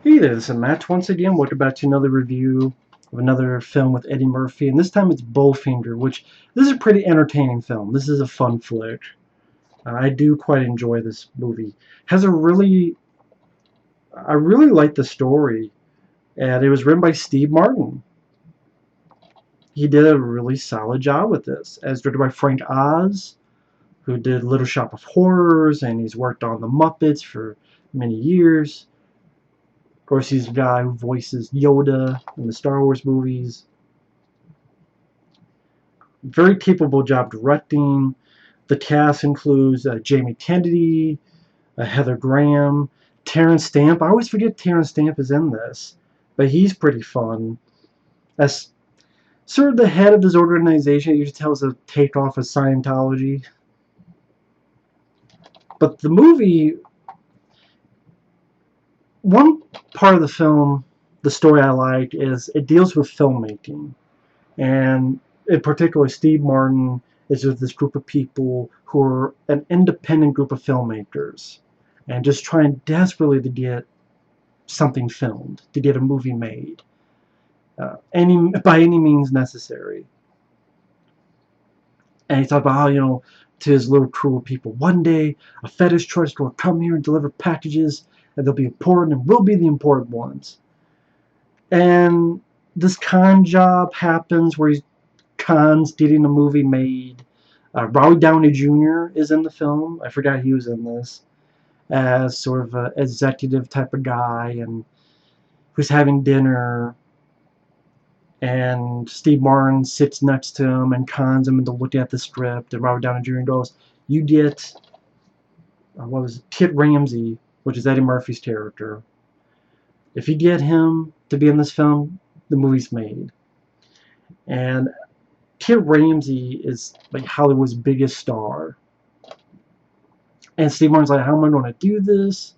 Hey there, this is Matt once again. Welcome back to another review of another film with Eddie Murphy, and this time it's Bowfinger, which this is a pretty entertaining film. This is a fun flick. I do quite enjoy this movie. Has a I really like the story, and it was written by Steve Martin. He did a really solid job with this, as directed by Frank Oz, who did Little Shop of Horrors, and he's worked on The Muppets for many years. Of course, he's the guy who voices Yoda in the Star Wars movies. Very capable job directing. The cast includes Jamie Kennedy, Heather Graham, Terrence Stamp. I always forget Terrence Stamp is in this, but he's pretty fun. As sort of the head of this organization, you can tell is a takeoff of Scientology. But the movie, one part of the film, the story I like is it deals with filmmaking. And in particular, Steve Martin is with this group of people who are an independent group of filmmakers and just trying desperately to get something filmed, to get a movie made, by any means necessary. And he talked about how, to his little crew of people, one day a fetish trust will come here and deliver packages, and they'll be important, and we'll be the important ones. And this con job happens where he cons getting a movie made. Robert Downey Jr. is in the film. I forgot he was in this as sort of an executive type of guy, and who's having dinner, and Steve Martin sits next to him and cons him into looking at the script, and Robert Downey Jr. goes, "You get what was it, Kit Ramsey, which is Eddie Murphy's character. If you get him to be in this film, the movie's made." And Kit Ramsey is like Hollywood's biggest star. And Steve Martin's like, how am I going to do this?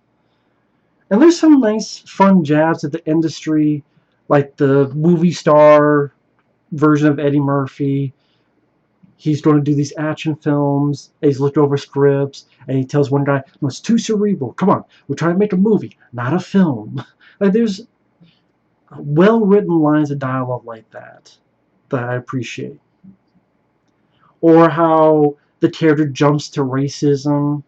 And there's some nice, fun jabs at the industry, like the movie star version of Eddie Murphy. He's going to do these action films. And he's looked over scripts, and he tells one guy, "No, it's too cerebral. Come on, we're trying to make a movie, not a film." Like there's well-written lines of dialogue like that I appreciate. Or how the character jumps to racism.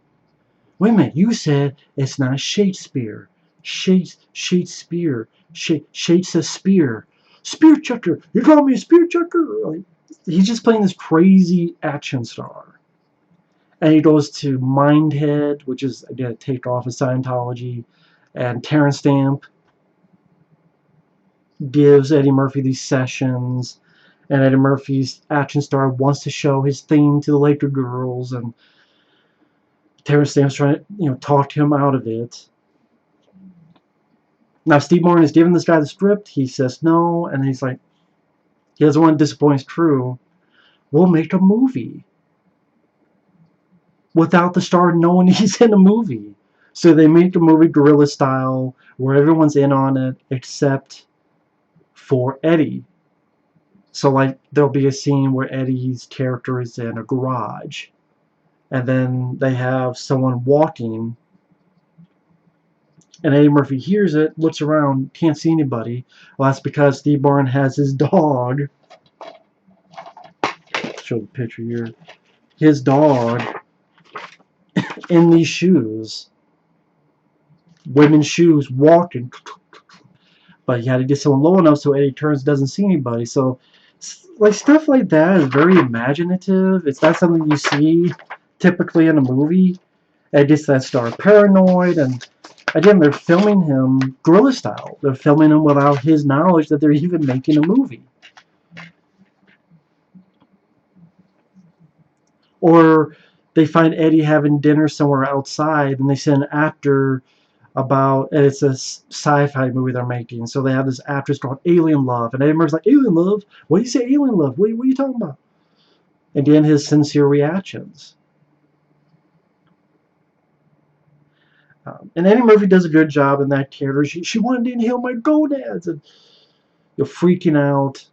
Wait a minute, you said it's not Shakespeare. Shakespeare. Shakes a spear. Spear chucker. You call me a spear chucker? Like, he's just playing this crazy action star. And he goes to Mindhead, which is, again, a takeoff of Scientology. And Terrence Stamp gives Eddie Murphy these sessions. And Eddie Murphy's action star wants to show his thing to the Laker girls. And Terrence Stamp's trying to, talk to him out of it. Now, Steve Martin is giving this guy the script. He says no, and he's like, he doesn't want to disappoint his crew. We'll make a movie without the star knowing he's in a movie. So they make a movie guerrilla style where everyone's in on it except for Eddie. So, like, there'll be a scene where Eddie's character is in a garage, and then they have someone walking, and Eddie Murphy hears it, looks around, can't see anybody. Well, that's because Steve Martin has his dog. Show the picture here. His dog in these shoes, women's shoes, walking. But he had to get someone low enough so Eddie turns, doesn't see anybody. So, like, stuff like that is very imaginative. It's not something you see typically in a movie. It gets that star paranoid, and again, they're filming him guerrilla style. They're filming him without his knowledge that they're even making a movie. Or they find Eddie having dinner somewhere outside, and they send an actor about, and it's a sci-fi movie they're making. So they have this actress called Alien Love, and Eddie Murphy's like, "Alien Love? What do you say, Alien Love? What are you talking about?" And then his sincere reactions. And Eddie Murphy does a good job in that character. She wanted to inhale my gonads, and you're freaking out.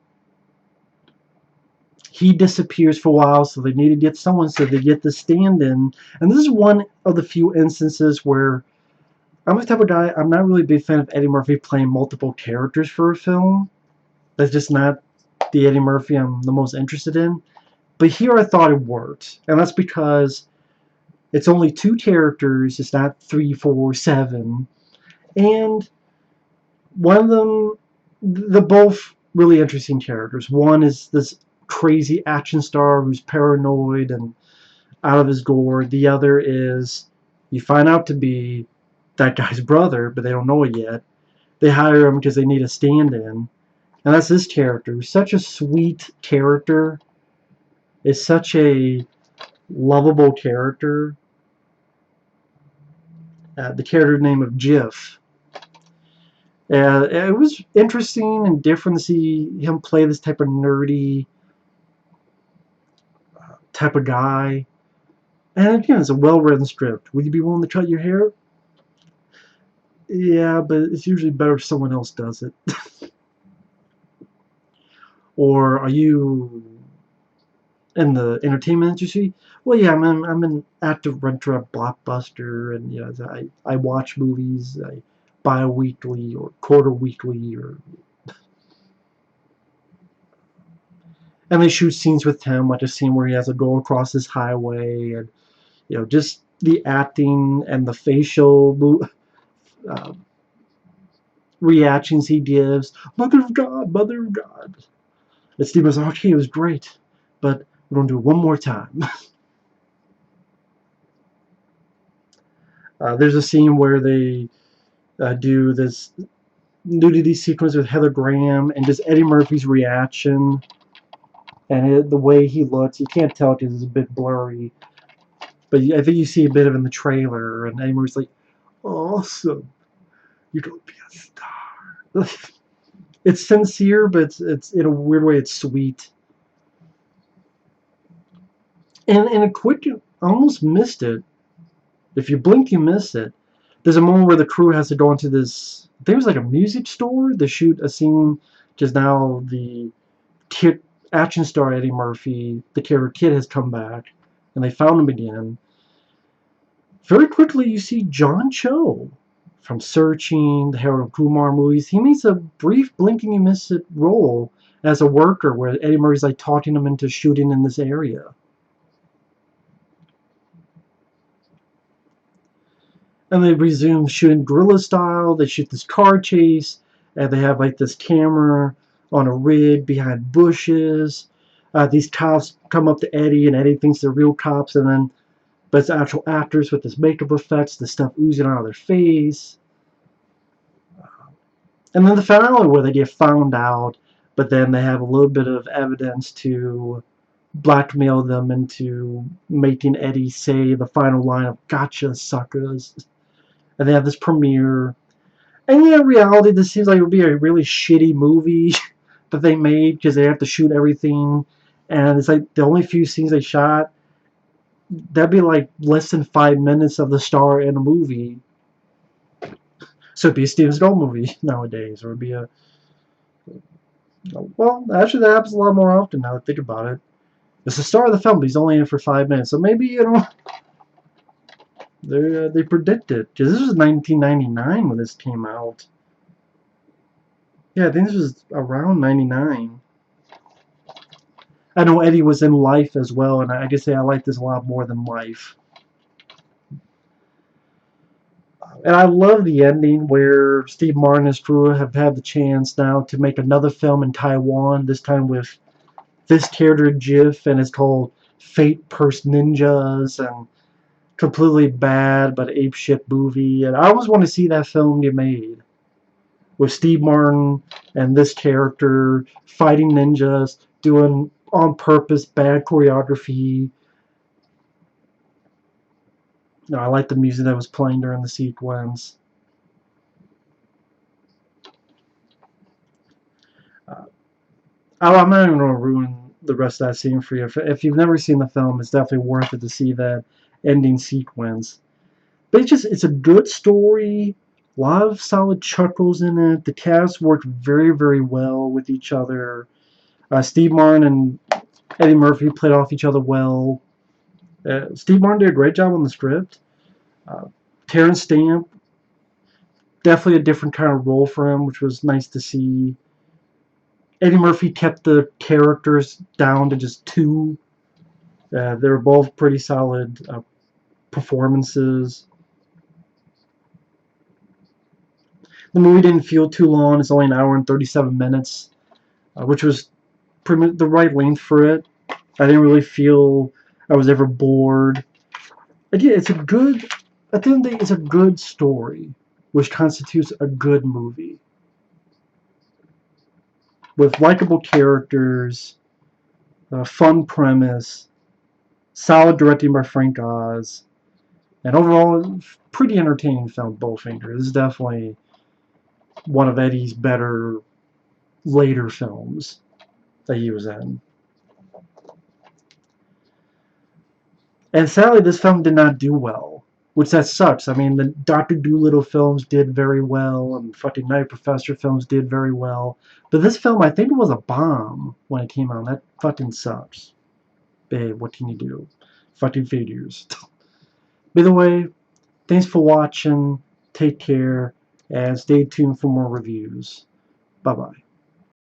He disappears for a while, so they need to get someone, so they get the stand-in. And this is one of the few instances where I'm the type of guy, I'm not really a big fan of Eddie Murphy playing multiple characters for a film. That's just not the Eddie Murphy I'm the most interested in. But here I thought it worked. And that's because it's only 2 characters, it's not 3, 4, 7. And one of them, they're both really interesting characters. One is this crazy action star who's paranoid and out of his gourd. The other is, you find out to be that guy's brother, but they don't know it yet. They hire him because they need a stand-in. And that's this character. Such a sweet character. It's such a lovable character. The character name of Jiff. It was interesting and different to see him play this type of nerdy type of guy. And again, it's a well-written script. Would you be willing to cut your hair? Yeah, but it's usually better if someone else does it. Or are you in the entertainment industry? Well, yeah, I'm an active renter at Blockbuster, and you know, I watch movies. I bi-weekly or quarter-weekly, and they shoot scenes with him, like a scene where he has to go across this highway, and you know, just the acting and the facial uh, reactions he gives. Mother of God, Mother of God. And Steve was like, okay, it was great, but we're gonna do it one more time. There's a scene where they do this nudity sequence with Heather Graham, and just Eddie Murphy's reaction and the way he looks. You can't tell because it's a bit blurry, but I think you see a bit of it in the trailer. And Eddie Murphy's like, "Awesome, you're gonna be a star." It's sincere, but it's in a weird way. It's sweet, and in a quick, I almost missed it. If you blink, you miss it. There's a moment where the crew has to go into this. I think it was like a music store to shoot a scene. Just now, the kid action star Eddie Murphy, the character Kid, has come back, and they found him again. Very quickly, you see John Cho from Searching, the Harold Kumar movies. He makes a brief blinking you miss it role as a worker, where Eddie Murphy's like talking him into shooting in this area. And they resume shooting guerrilla style. They shoot this car chase, and they have like this camera on a rig behind bushes. These cops come up to Eddie, and Eddie thinks they're real cops, and then but it's actual actors with this makeup effects, the stuff oozing out of their face. And then the finale where they get found out, but then they have a little bit of evidence to blackmail them into making Eddie say the final line of "Gotcha, suckers." And they have this premiere. And yeah, in reality, this seems like it would be a really shitty movie that they made because they have to shoot everything. And it's like the only few scenes they shot, that'd be like less than 5 minutes of the star in a movie. So it'd be a Steven Seagal movie nowadays, or it'd be a. Well, actually, that happens a lot more often now that I think about it. It's the star of the film, but he's only in for 5 minutes. So maybe, you know, they predicted. Because this was 1999 when this came out. Yeah, I think this was around 99. I know Eddie was in Life as well, and I can say I like this a lot more than Life. And I love the ending where Steve Martin and his crew have had the chance now to make another film in Taiwan, this time with this character Jiff, and it's called Fate Purse Ninjas, and completely bad but apeshit movie. And I always want to see that film get made with Steve Martin and this character fighting ninjas, doing on purpose bad choreography. I like the music that was playing during the sequence. Uh, I'm not even going to ruin the rest of that scene for you. If you've never seen the film, it's definitely worth it to see that ending sequence. But it's a good story. A lot of solid chuckles in it. The cast worked very, very well with each other. Steve Martin and Eddie Murphy played off each other well. Steve Martin did a great job on the script. Uh, Terrence Stamp Definitely a different kind of role for him, which was nice to see. Eddie Murphy kept the characters down to just two. They were both pretty solid performances. The movie didn't feel too long. It's only an hour and 37 minutes, which was pretty much the right length for it. I didn't really feel I was ever bored. Again, it's a good. At the end of the day, it's a good story, which constitutes a good movie with likable characters, a fun premise, solid directing by Frank Oz, and overall, pretty entertaining film. Bowfinger. This is definitely one of Eddie's better later films that he was in. And sadly, this film did not do well, which that sucks. I mean, the Doctor Dolittle films did very well, and fucking Night Professor films did very well. But this film, I think it was a bomb when it came out. That fucking sucks. Babe, what can you do? Fucking figures. By the way, thanks for watching. Take care, and stay tuned for more reviews. Bye-bye.